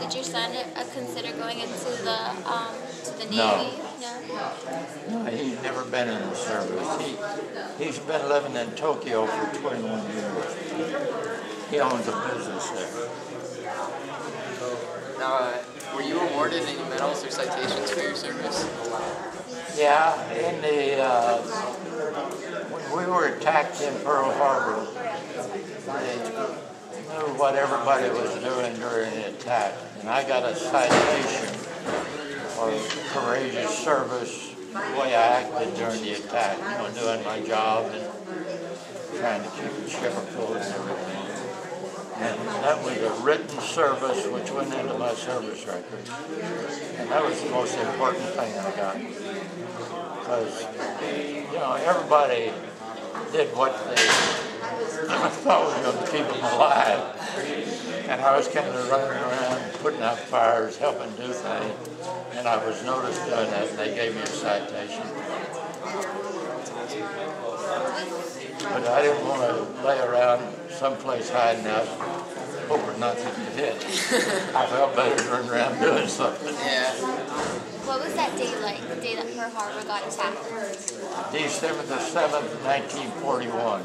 Did your son consider going into the Navy? No. No. No, he's never been in the service. He's been living in Tokyo for 21 years. He owns a business there. Now, were you awarded any medals or citations for your service? Yeah, in the when we were attacked in Pearl Harbor, they knew what everybody was doing during the attack, and I got a citation for courageous service, the way I acted during the attack, doing my job and trying to keep the ship afloat and everything. And that was a written service which went into my service record. And that was the most important thing I got. Because, everybody did what they thought was going to keep them alive. And I was kind of running around, putting out fires, helping do things. And I was noticed doing that, and they gave me a citation. But I didn't want to lay around someplace hiding out, hoping not to get hit. I felt better running around doing something. Yeah. What was that day like, the day that Pearl Harbor got attacked? December the 7th, 1941.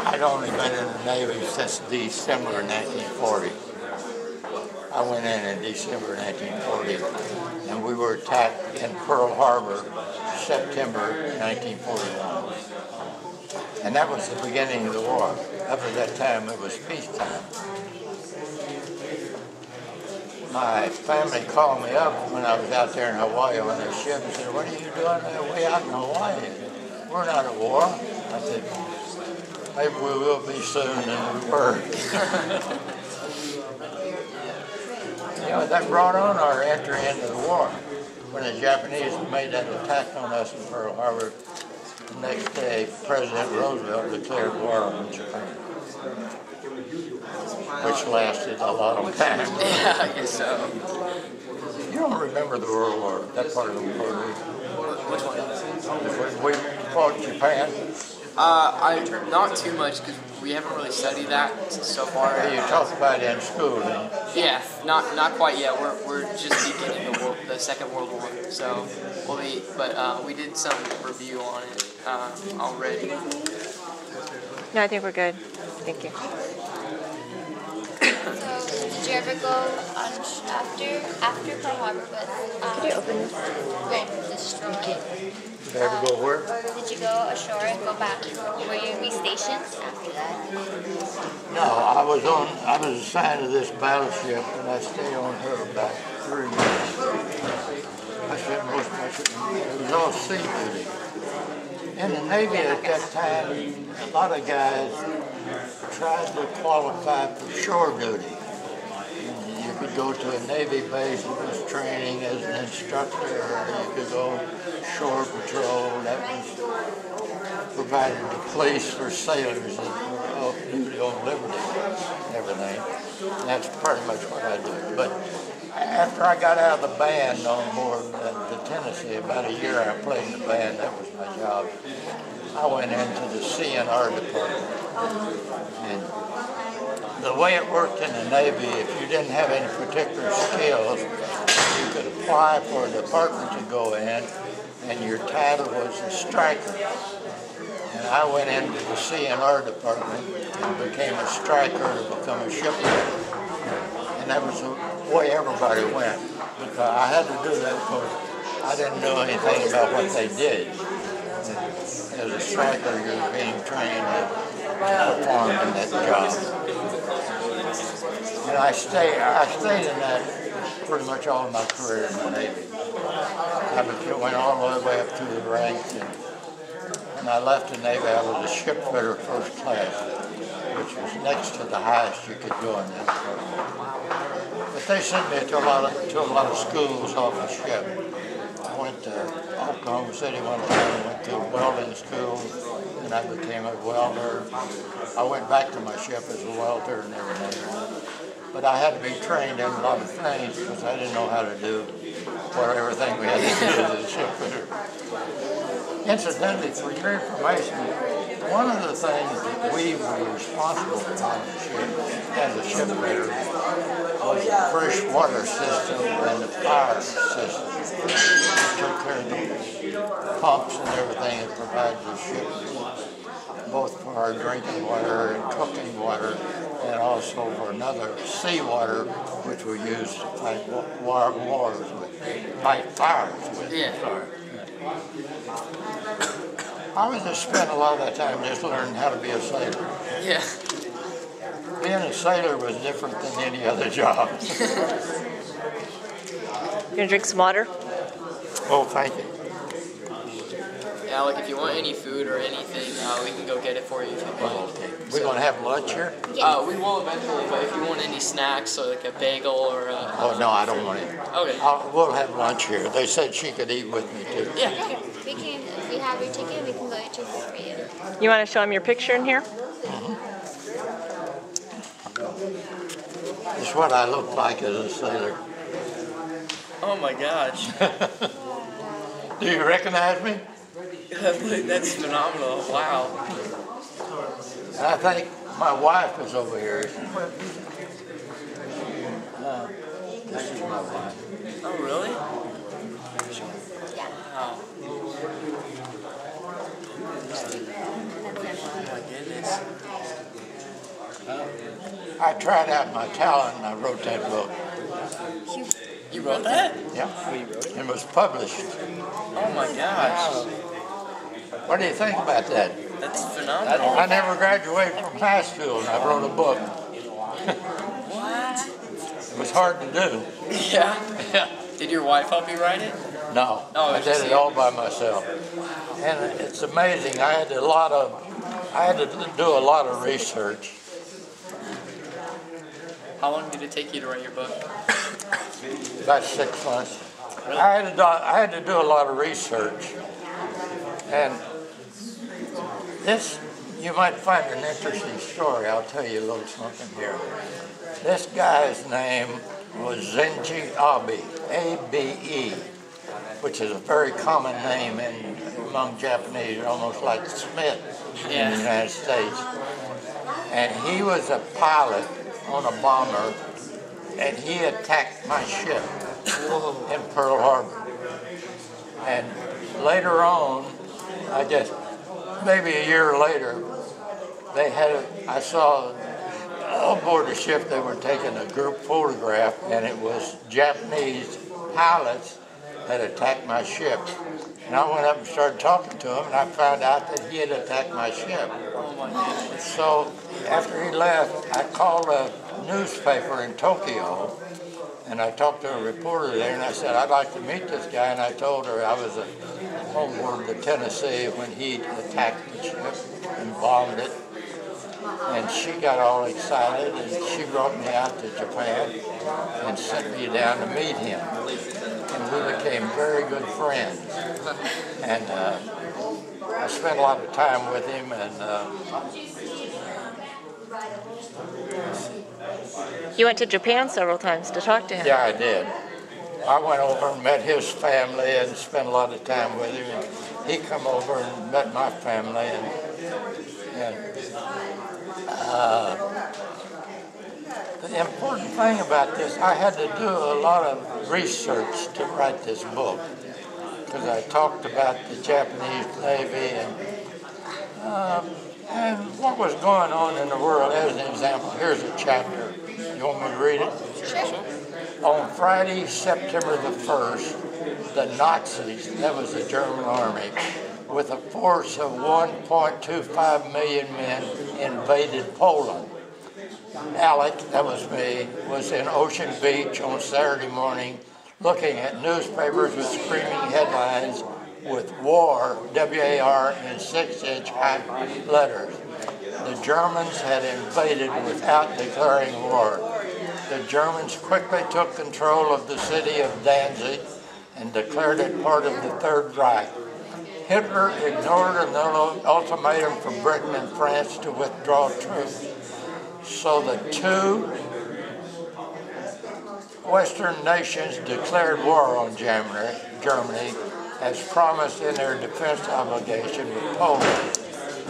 I'd only been in the Navy since December 1940. I went in December 1940, and we were attacked in Pearl Harbor, September 1941. And that was the beginning of the war. Up at that time, it was peacetime. My family called me up when I was out there in Hawaii on their ship and said, "What are you doing way out in Hawaii? We're not at war." I said, "Maybe we will be soon," and we were. That brought on our entry into the war. When the Japanese made that attack on us in Pearl Harbor, the next day, President Roosevelt declared war on Japan, which lasted a long time. Yeah, I guess so. You don't remember the World War, that part of the war, do you? Which one? When we fought Japan? Not too much, because we haven't really studied that so far. You talked about it in school, then. Yeah, not quite yet. We're just beginning the Second World War, so we did some review on it already. No, I think we're good. Thank you. So, did you ever go on after Pearl Harbor was Could you open this? destroyed? Did I ever go where? Did you go ashore and go back? Were you restationed after that? No, I was assigned to this battleship, and I stayed on her about 3 months. I spent most of my time. It was all sea duty. In the Navy at that time, a lot of guys tried to qualify for shore duty. You could go to a Navy base and was training as an instructor, or you could go shore patrol. That was provided the police for sailors that were off duty on liberty and everything. And that's pretty much what I did. But after I got out of the band on board the Tennessee, about a year I played in the band, that was my job. I went into the CNR department. And the way it worked in the Navy, if you didn't have any particular skills, you could apply for a department to go in, and your title was a striker. And I went into the CNR department and became a striker to become a shipbuilder. And that was the way everybody went, because I had to do that because I didn't know anything about what they did. As a striker, you're being trained to perform in that job. And I stayed in that pretty much all of my career in the Navy. I went all the way up through the ranks, and when I left the Navy, I was a ship fitter first class, which was next to the highest you could go in that department. But they sent me to a lot of schools off the ship. I went to Oklahoma City one time, went to welding school, and I became a welder. I went back to my ship as a welder and everything. But I had to be trained in a lot of things because I didn't know how to do everything we had to do as a ship fitter. Incidentally, for your information, one of the things that we were responsible for on the ship as a shipbuilder was the fresh water system and the fire system. We took care of the pumps and everything that provided the ship, both for our drinking water and cooking water, and also for another seawater, which we used to fight wars with, fight fires with. Yeah. I was just spending a lot of that time just learning how to be a sailor. Yeah. Being a sailor was different than any other job. You gonna drink some water? Oh, thank you. Alec, if you want any food or anything, we can go get it for you if you'd like. Oh, okay. We're going to have lunch here? We will eventually, but if you want any snacks, so like a bagel or a... Oh, no, I don't want it. Okay. We'll have lunch here. They said she could eat with me, too. Yeah. Yeah, we can, if you have your ticket, we can go get your food for you. You want to show them your picture in here? It's what I look like as a sailor. Oh my gosh. Do you recognize me? That's phenomenal. Wow. And I think my wife is over here. This is my wife. Oh, really? Yeah. Wow. Oh my goodness. I tried out my talent and I wrote that book. You wrote that? Yeah. It was published. Oh my gosh. What do you think about that? That's phenomenal. I never graduated from high school and I wrote a book. What? It was hard to do. Yeah? Did your wife help you write it? No, Oh, I did it all by myself. And it's amazing. I had to do a lot of research. How long did it take you to write your book? About 6 months. I had to do a lot of research. And this, you might find an interesting story. I'll tell you a little something here. This guy's name was Zenji Abe, A-B-E, which is a very common name among Japanese, almost like Smith in the United States. And he was a pilot on a bomber, and he attacked my ship in Pearl Harbor. And later on, maybe a year later, I saw aboard the ship they were taking a group photograph, and it was Japanese pilots that attacked my ship. And I went up and started talking to him, and I found out that he had attacked my ship. So after he left, I called a newspaper in Tokyo, and I talked to a reporter there, and I said, I'd like to meet this guy, and I told her I was on board the Tennessee when he attacked the ship and bombed it. And she got all excited, and she brought me out to Japan and sent me down to meet him. And we became very good friends. And I spent a lot of time with him. And You went to Japan several times to talk to him. yeah, I did. I went over and met his family and spent a lot of time with him. And he come over and met my family. The important thing about this, I had to do a lot of research to write this book, because I talked about the Japanese Navy and what was going on in the world. As an example, here's a chapter. You want me to read it? Sure. On Friday, September the 1st, the Nazis, that was the German army, with a force of 1.25 million men, invaded Poland. Alec, that was me, was in Ocean Beach on Saturday morning looking at newspapers with screaming headlines with war, W-A-R, in 6-inch high letters. The Germans had invaded without declaring war. The Germans quickly took control of the city of Danzig and declared it part of the Third Reich. Hitler ignored an ultimatum from Britain and France to withdraw troops. So the two Western nations declared war on Germany as promised in their defense obligation with Poland.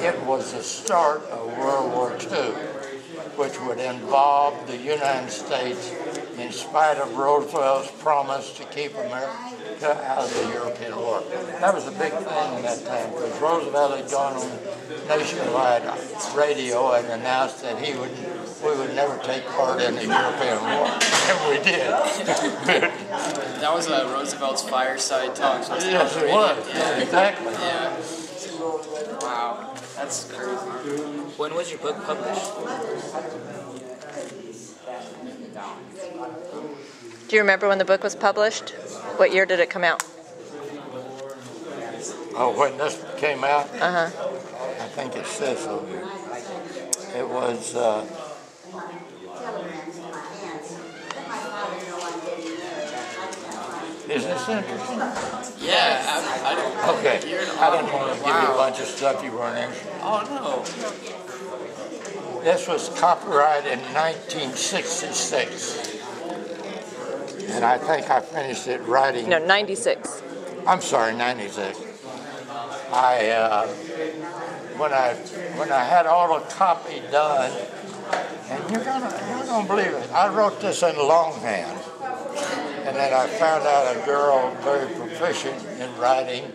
it was the start of World War II, which would involve the United States, in spite of Roosevelt's promise to keep America out of the European war. That was a big thing in that time, because Roosevelt had gone on nationwide radio and announced that we would never take part in the European war, and we did. That was Roosevelt's fireside talks. Yes, it was. Yeah, exactly. Yeah. Wow, that's crazy. When was your book published? Do you remember when the book was published? What year did it come out? Oh, when this came out? Uh-huh. I think it says so here. It was, is this interesting? Yeah, I don't. Okay, You're an I didn't want to give you a Wow. bunch of stuff you weren't interested in. Oh no. This was copyrighted in 1966. And I think I finished it writing. No, 96. I'm sorry, 96. When I had all the copy done, and you're gonna believe it, I wrote this in longhand. And then I found out a girl very proficient in writing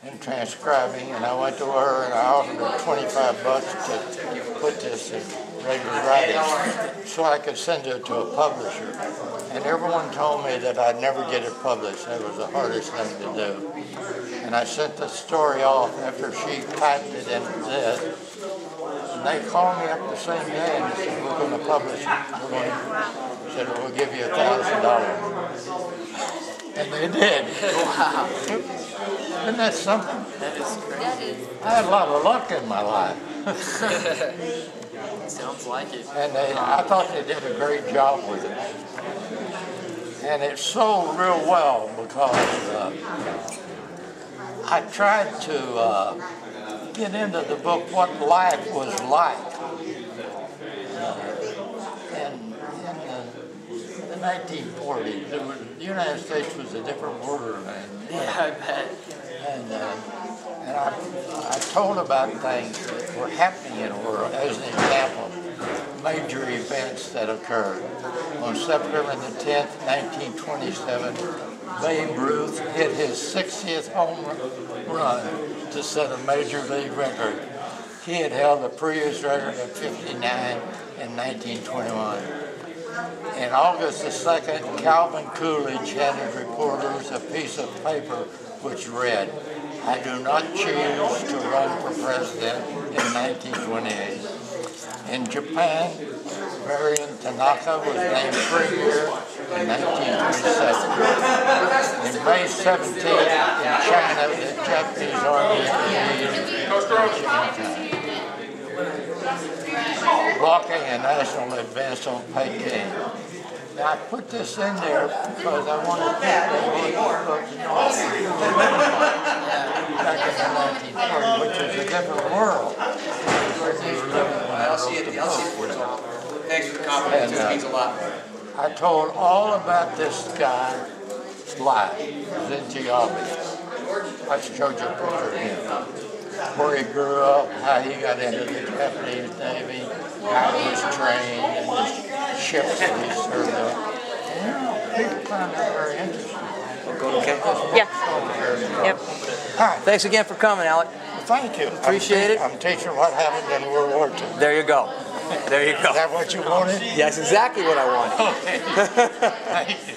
and transcribing, and I went to her and I offered her $25 to put this in regular writing so I could send it to a publisher. And everyone told me that I'd never get it published. That was the hardest thing to do. And I sent the story off after she typed it into this. And they called me up the same day and said, we're going to publish it. Said, we'll give you $1,000. And they did. Wow. Isn't that something? That is crazy. That is. I had a lot of luck in my life. Sounds like it. And I thought they did a great job with it. And it sold real well because I tried to get into the book what life was like. And in the 1940s, the United States was a different world then. Yeah, I bet. And I told about things that were happening in the world. As an example, major events that occurred. On September the 10th, 1927, Babe Ruth hit his 60th home run to set a major league record. He had held the previous record of 59 in 1921. In August the 2nd, Calvin Coolidge handed reporters a piece of paper which read, I do not choose to run for president in 1928. In Japan, Marion Tanaka was named premier in 1927. In May 17th, in China, the Japanese army blocking a national advance on Peking. Now, I put this in there because I wanted people to know back in the 1940s, which was a different world. I'll see it. Thanks for the compliment. It means a lot. I told all about this guy's life. It was in geography. I showed you a picture of him. Where he grew up, how he got into the Japanese Navy, how he was trained, and the ships that he served on. You know, people found that very interesting. Okay. Yeah. Yep. Hi. Thanks again for coming, Alec. Thank you. Appreciate it. I'm teaching what happened in World War II. There you go. There you go. Is that what you wanted? Yes, exactly what I wanted. Okay. Thank you.